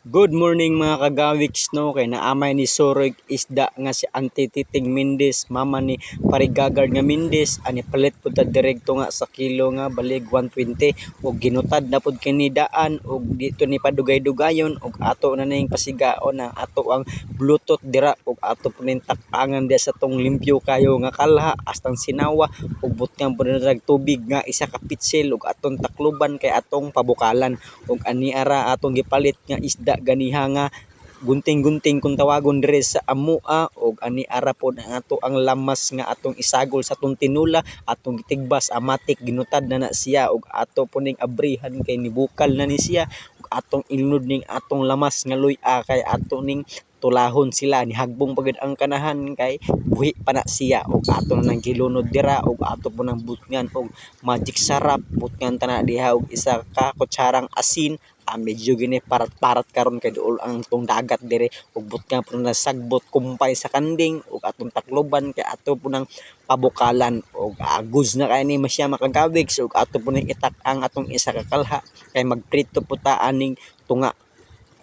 Good morning mga kagawiks no kay naamay ni Soroy isda nga si Auntie Titing Mendez mama ni Parigagard nga Mendez ani palit pud ta direkto nga sa kilo nga balig 120 ug ginutad na pud kini daan ug dito ni padugay-dugayon ug ato na ning pasigaon ang ato ang bluetooth dira ug ato pud ning tak-angan dia sa tong limpyo kayo nga kalha astang sinawa ug butang pud na tubig nga isa ka pitsil ug aton takluban kay atong pabukalan ug ani ara atong gipalit nga isda ganiha nga gunting-gunting kung tawagon dire sa amua og ani ara pod ang ato ang lamas nga atong isagol sa atong tinula atong gitigbas amatik ginutad na siya og ato po ning abrihan kay nibukal na ni siya ug atong ilunod ning atong lamas nga luy-a kay ato ning tulahon sila nihagbong pagid ang kanahan kay buhi pa na siya ug ato na nang gilunod dira ug ato po nang butngan og magic sarap butngan tana diha og isa ka kutsarang asin medyo gini parat-parat karon kay duol ang tong dagat dire ug butngan po na sagbot kumpay sa kanding ug atong takloban kay ato po nang pabukalan ug agos na kay ni masya makagawiks ug ato po nang itak ang atong isa ka kalha kay magprito po ta aning tunga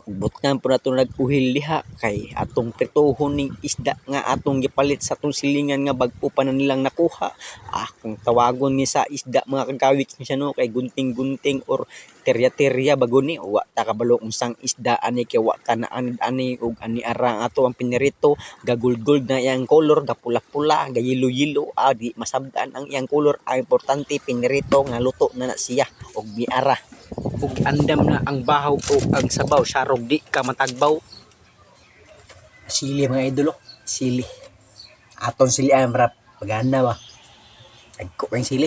butngan po nato nag-uhil diha kay atong pritohon ning isda nga atong gipalit sa atong silingan nga bag-o pa na nilang nakuha kung tawagon ni sa isda mga kagawik ni siya no kay gunting-gunting or terya-terya bago ni wa ta kabalo unsang isda ani kay wa ta na ani ug ani ara ato ang pinirito gagold-gold na iyang color gapula-pula gayelo-yelo di masabtan ang iyang color ang importante pinirito nga luto na siya ug biara ug andam na ang bahaw o ang sabaw sarog di ka matagbaw sili mga idolo sili aton sili ang rap paganda ba agko ang sili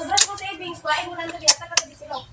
Sobras mo savings, kuhain mo lang ito, di ata ka sa bisilog.